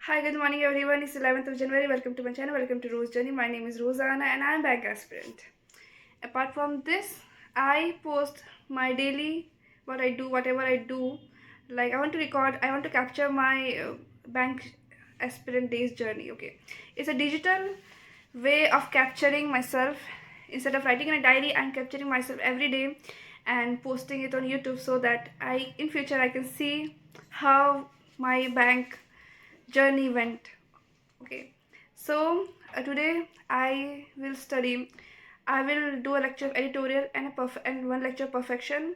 Hi, good morning everyone. It's 11th of January. Welcome to my channel. Welcome to Rose Journey. My name is Rosanna and I am bank aspirant. Apart from this, I post my daily what I do, whatever I do. Like I want to record, I want to capture my bank aspirant days journey. Okay, it's a digital way of capturing myself. Instead of writing in a diary, I'm capturing myself every day and posting it on YouTube so that in future I can see how my bank journey went. Okay, so today I will do a lecture of editorial and one lecture of perfection,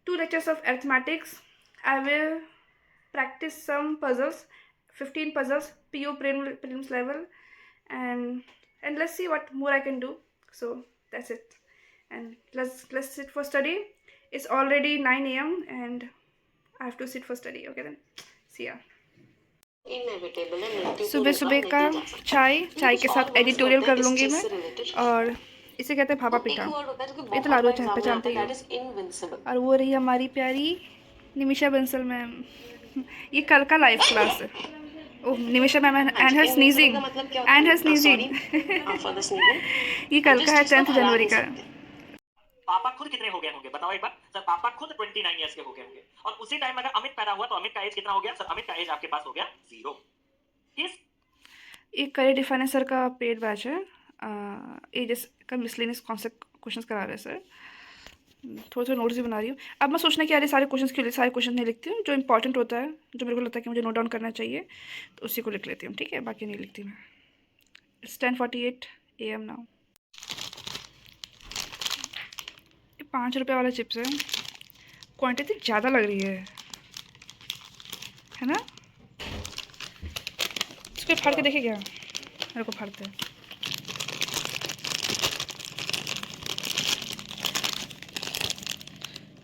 two lectures of arithmetics. I will practice some puzzles, 15 puzzles, PO prelims level, and let's see what more I can do. So that's it, and let's sit for study. It's already 9 a.m. and I have to sit for study. Okay then, see ya. सुबह सुबह का चाय के साथ editorial कर लूँगी मैं, और इसे कहते हैं भापा पिठा। ये तो लाडू चाय पहचानते ही हो। और वो रही हमारी प्यारी निमिषा बंसल मैम। ये कल का लाइव क्लास है। Oh, Nimisha ma'am and her sneezing ये कल का है 10 जनवरी का। पापा खुद कितने हो गए होंगे बताओ एक बार सर। पापा खुद 29 इयर्स के हो गए होंगे, और उसी टाइम अगर अमित पैदा हुआ तो अमित का एज कितना हो गया सर? अमित का एज आपके पास हो गया 0। एक करियर डिफाइनर सर का पेड बैच है। एजेस का मिसलेनियस कॉन्सेप्ट क्वेश्चंस करा रहे हैं सर। थोड़ा थोड़ा नोट्स भी बना रही हूँ। अब मैं सोचना कि अरे सारे क्वेश्चंस के लिए सारे क्वेश्चन नहीं लिखती हूँ, जो इंपॉर्टेंट होता है, जो मेरे को लगता है कि मुझे नोट डाउन करना चाहिए, तो उसी को लिख लेती हूँ। ठीक है, बाकी नहीं लिखती मैं। It's 10:48 AM now. ये 5 रुपये वाला चिप्स है, क्वान्टिटी ज़्यादा लग रही है ना? इसको फाड़ के देखे क्या? मेरे को फाड़ते हैं।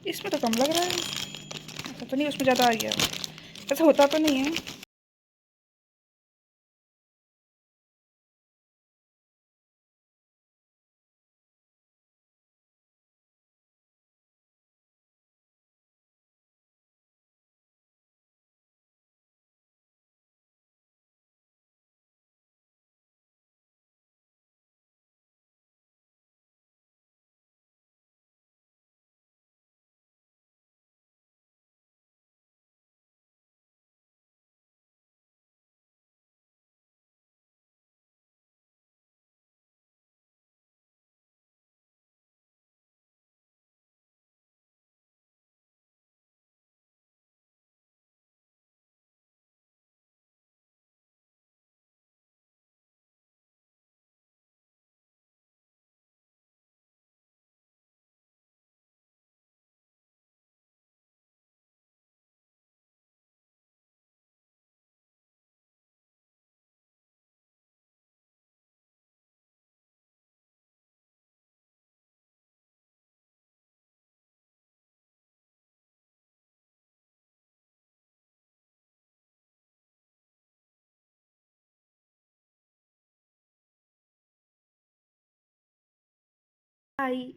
इसमें तो कम लग रहा है, ऐसा तो नहीं उसमें ज़्यादा आ गया, ऐसा होता तो नहीं है।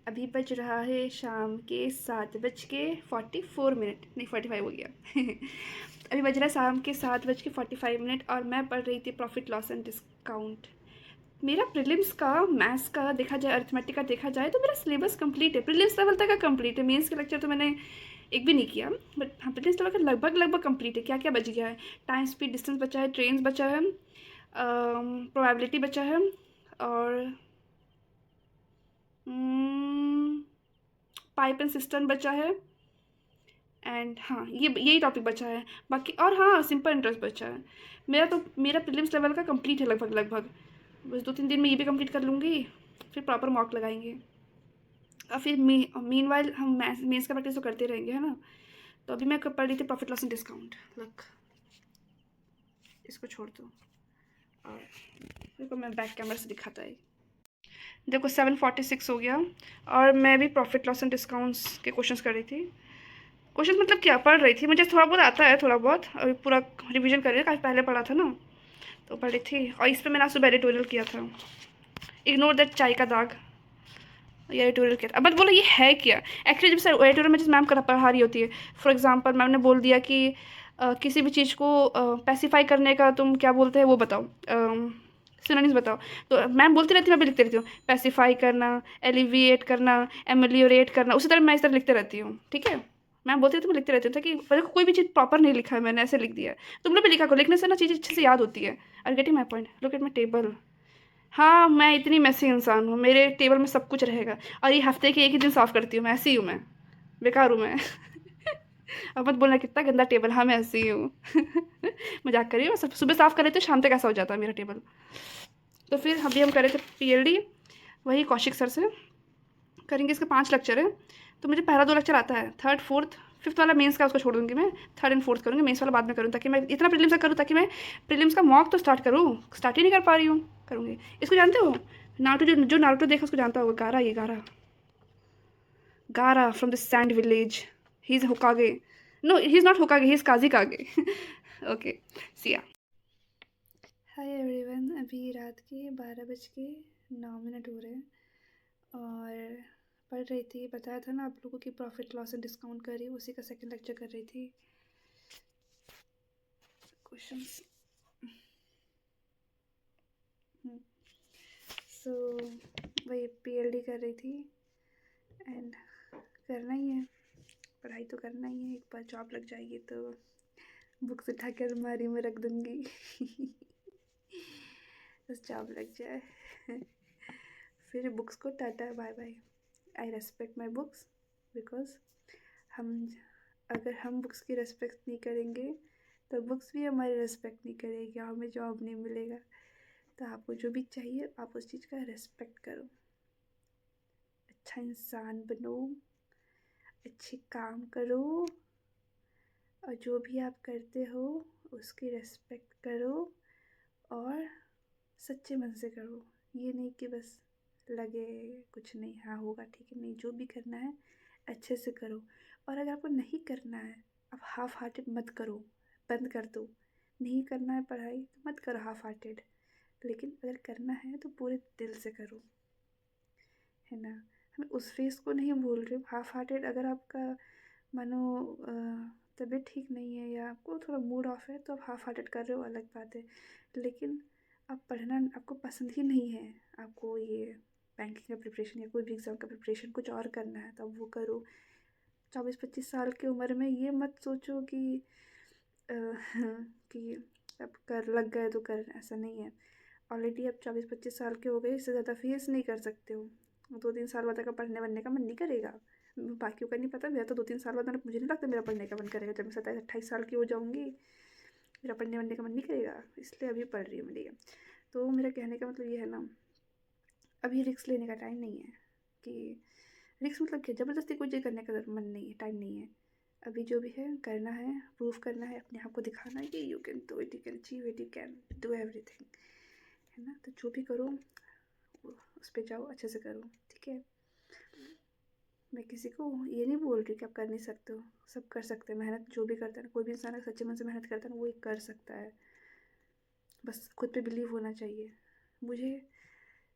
अभी बज रहा है शाम के 7:44, नहीं 45 हो गया अभी बज रहा है शाम के 7:45, और मैं पढ़ रही थी प्रॉफिट लॉस एंड डिस्काउंट। मेरा प्रीलिम्स का मैथ्स का देखा जाए, अरिथमेटिक का देखा जाए, तो मेरा सिलेबस कंप्लीट है। प्रीलिम्स लेवल तक का कंप्लीट है। मेंस के लेक्चर तो मैंने एक भी नहीं किया, बट हाँ प्रीलिम्स लेवल का लगभग कंप्लीट है। क्या क्या बच गया है? टाइम, स्पीड, डिस्टेंस बचा है, ट्रेन बचा है, प्रोबेबिलिटी बचा है, और पाइप एंड सिस्टम बचा है, एंड हाँ ये यही टॉपिक बचा है बाकी। और हाँ, सिंपल इंटरेस्ट बचा है। मेरा प्रीलिम्स लेवल का कंप्लीट है लगभग। बस 2-3 दिन में ये भी कंप्लीट कर लूँगी, फिर प्रॉपर मॉक लगाएंगे, और फिर मीनवाइल हम मेंस का प्रैक्टिस तो करते रहेंगे, है ना? तो अभी मैं पढ़ रही थी profit loss and discount. Luck, इसको छोड़ दो, और देखो मैं बैक कैमरा से दिखाता है। देखो 7:46 हो गया, और मैं भी प्रॉफिट लॉस एंड डिस्काउंट्स के क्वेश्चंस कर रही थी। क्वेश्चन मतलब क्या पढ़ रही थी, मुझे थोड़ा बहुत आता है, थोड़ा बहुत अभी पूरा रिवीजन कर रही है, काफ़ी पहले पढ़ा था ना, तो पढ़ी थी। और इस पर मैंने आज सुबह एडिटोरियल किया था, इग्नोर दैट चाय का दाग, ये एडिटोरियल किया था। अब बोलो ये है क्या एक्चुअली? जब सर एडिटोरियल में जिस मैम का पढ़ा रही होती है, फॉर एग्जांपल मैम ने बोल दिया कि किसी भी चीज़ को पैसिफाई करने का तुम क्या बोलते हैं वो बताओ, सिनोनिम्स बताओ। तो मैम बोलती रहती हूँ, मैं भी लिखती रहती हूँ, पैसिफाई करना, एलिविएट करना, एमेलियोरेट करना, उसी तरह मैं इस तरह लिखते रहती हूँ, ठीक है। मैम बोलती रहती हूँ, मैं लिखते रहती हूँ, ताकि मेरे को कोई भी चीज़ प्रॉपर नहीं लिखा है मैंने, ऐसे लिख दिया है। तुम लोग भी लिखा करो, लिखने से ना चीज़ें अच्छे से याद होती है। I getting my point, look at my table. हाँ, मैं इतनी मैसी इंसान हूँ, मेरे टेबल में सब कुछ रहेगा, और ये हफ्ते के एक ही दिन साफ़ करती हूँ, मैं ऐसी हूँ मैं, बेकार हूँ मैं। अब मत बोलना कितना गंदा टेबल, हाँ मैं ऐसी ही हूँ। मजाक करिए, मैं सब सुबह साफ़ कर रही थी, शाम तक ऐसा हो जाता है मेरा टेबल। तो फिर अभी हम कर रहे थे पीएलडी, वही कौशिक सर से करेंगे। इसके 5 लेक्चर है, तो मुझे पहला 2 लेक्चर आता है, थर्ड फोर्थ फिफ्थ वाला मेंस का उसको छोड़ दूँगी मैं, थर्ड एंड फोर्थ करूँगी, मेंस वाला बाद में करूँ, ताकि मैं इतना प्रीलिम्स का करूँ, ताकि मैं प्रीलिम्स का मॉक तो स्टार्ट करूँ, स्टार्ट ही नहीं कर पा रही हूँ। करूँगी। इसको जानते हो, नारुतो, जो नारुतो देखा उसको जानता होगा, गारा, ये Gaara, Gaara from the sand village, he is Hokage, no he is not Hokage, he is Kazekage. Okay, Siya. Hi everyone, अभी रात के 12:09 हो रहे हैं, और पढ़ रही थी, बताया था ना आप लोगों की प्रॉफिट लॉस एंड डिस्काउंट कर रही हूँ, उसी का सेकंड लेक्चर कर रही थी। क्वेश्चंस, सो वही पीएलडी कर रही थी, एंड करना ही है, पढ़ाई तो करना ही है। एक बार जॉब लग जाएगी तो बुक्स उठा के अलमारी में रख दूँगी। बस जॉब लग जाए। फिर बुक्स को tata bye bye. I respect my books, because हम अगर हम बुक्स की रेस्पेक्ट नहीं करेंगे तो बुक्स भी हमारी रेस्पेक्ट नहीं करेगी, हमें जॉब नहीं मिलेगा। तो आपको जो भी चाहिए आप उस चीज़ का रेस्पेक्ट करो, अच्छा इंसान बनो, अच्छे काम करो, और जो भी आप करते हो उसकी रेस्पेक्ट करो, और सच्चे मन से करो। ये नहीं कि बस लगे कुछ नहीं, हाँ होगा ठीक है, नहीं, जो भी करना है अच्छे से करो। और अगर आपको नहीं करना है, आप हाफ हार्टेड मत करो, बंद कर दो। नहीं करना है पढ़ाई तो मत करो हाफ हार्टेड, लेकिन अगर करना है तो पूरे दिल से करो, है ना। मैं उस फेस को नहीं बोल रही हूँ हाफ हार्टेड। अगर आपका मानो तबीयत ठीक नहीं है या आपको थोड़ा मूड ऑफ है तो आप हाफ हार्टेड कर रहे हो, अलग बात है। लेकिन आप पढ़ना आपको पसंद ही नहीं है, आपको ये बैंकिंग का प्रिपरेशन या कोई भी एग्ज़ाम का प्रिपरेशन कुछ और करना है, तो आप वो करो। 24-25 साल की उम्र में ये मत सोचो कि कि अब कर लग गए तो कर, ऐसा नहीं है। ऑलरेडी अब 24-25 साल के हो गए, इससे ज़्यादा फेस नहीं कर सकते हो। 2-3 साल बाद अगर पढ़ने वढ़ने का मन नहीं करेगा, बाकियों का नहीं पता, मेरा तो 2-3 साल बाद मुझे नहीं लगता मेरा पढ़ने का मन करेगा। जब मैं 27-28 साल की हो जाऊँगी मेरा पढ़ने वढ़ने का मन नहीं करेगा, इसलिए अभी पढ़ रही हूँ मैं। तो मेरा कहने का मतलब ये है ना, अभी रिस्क लेने का टाइम नहीं है। कि रिस्क मतलब क्या, ज़बरदस्ती कोई चीज़ करने का मन नहीं है, टाइम नहीं है। अभी जो भी है करना है, प्रूव करना है, अपने आप को दिखाना है कि you can do it, you can achieve it, you can do everything, है ना। तो जो भी करो उस पर जाओ, अच्छे से करो, ठीक है। मैं किसी को ये नहीं बोल रही कि आप कर नहीं सकते हो, सब कर सकते हैं। मेहनत जो भी करता है, कोई भी इंसान अगर सच्चे मन से मेहनत करता है ना, वो एक कर सकता है। बस खुद पे बिलीव होना चाहिए। मुझे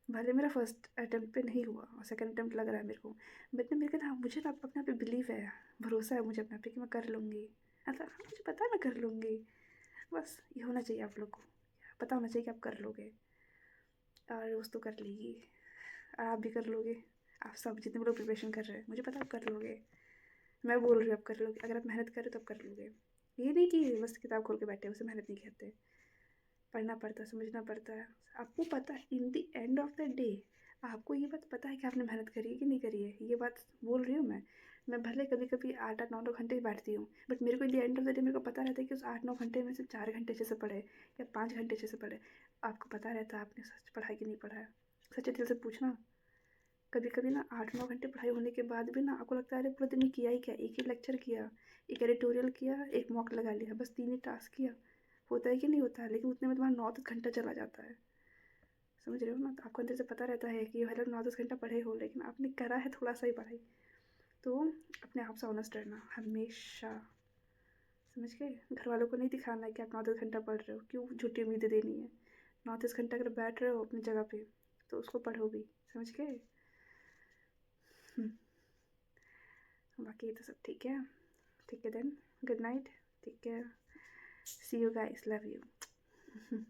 भले मेरा फर्स्ट अटैम्प्ट पे नहीं हुआ और सेकंड अटैम्प्ट लग रहा है मेरे को, बट ना मेरे को ना, मुझे ना अपने आप पे बिलीव है, भरोसा है मुझे अपने आप पे कि मैं कर लूँगी। मतलब हाँ, मुझे पता है मैं कर लूँगी। बस ये होना चाहिए आप लोग को, पता होना चाहिए कि आप कर लोगे, और उस तो कर लेगी, और आप भी कर लोगे। आप सब जितने भी लोग प्रिपरेशन कर रहे हैं, मुझे पता आप कर लोगे। मैं बोल रही हूँ आप कर लोगे, अगर आप मेहनत करें तो आप कर लोगे। ये नहीं कि बस किताब खोल के बैठे उसे मेहनत नहीं करते, पढ़ना पड़ता है, समझना पड़ता है। आपको पता है in the end of the day, आपको ये बात पता है कि आपने मेहनत करी है कि नहीं करी है। ये बात बोल रही हूँ मैं भले कभी कभी 8-9 घंटे बैठती हूँ, बट मेरे को in the end of the day मेरे को पता रहता है कि उस 8-9 घंटे में से 4 घंटे अच्छे से पढ़े या 5 घंटे अच्छे से पढ़े। आपको पता रहता है आपने सच पढ़ा कि नहीं पढ़ा है। सच्चे दिल से पूछना। कभी कभी ना 8-9 घंटे पढ़ाई होने के बाद भी ना आपको लगता है अरे पूरे दिन में किया ही क्या, एक ही लेक्चर किया, एक एडिटोरियल किया, एक मॉक लगा लिया, बस 3 ही टास्क किया। होता है कि नहीं होता है, लेकिन उतने में तुम्हारा 9-10 घंटा चला जाता है। समझ रहे हो ना। तो आपको अंदर से पता रहता है कि भले 9-10 घंटा पढ़े हो, लेकिन आपने करा है थोड़ा सा ही पढ़ाई। तो अपने आप से ऑनेस्ट रहना हमेशा, समझ गए। घर वालों को नहीं दिखाना है कि आप 9-10 घंटा पढ़ रहे हो, क्यों झूठी उम्मीदें देनी है। 9-10 घंटा अगर बैठ रहे हो अपनी जगह पे तो उसको पढ़ो भी, समझ गए। बाकी तो सब ठीक है, ठीक है देन, गुड नाइट, ठीक है। See you guys. Love you.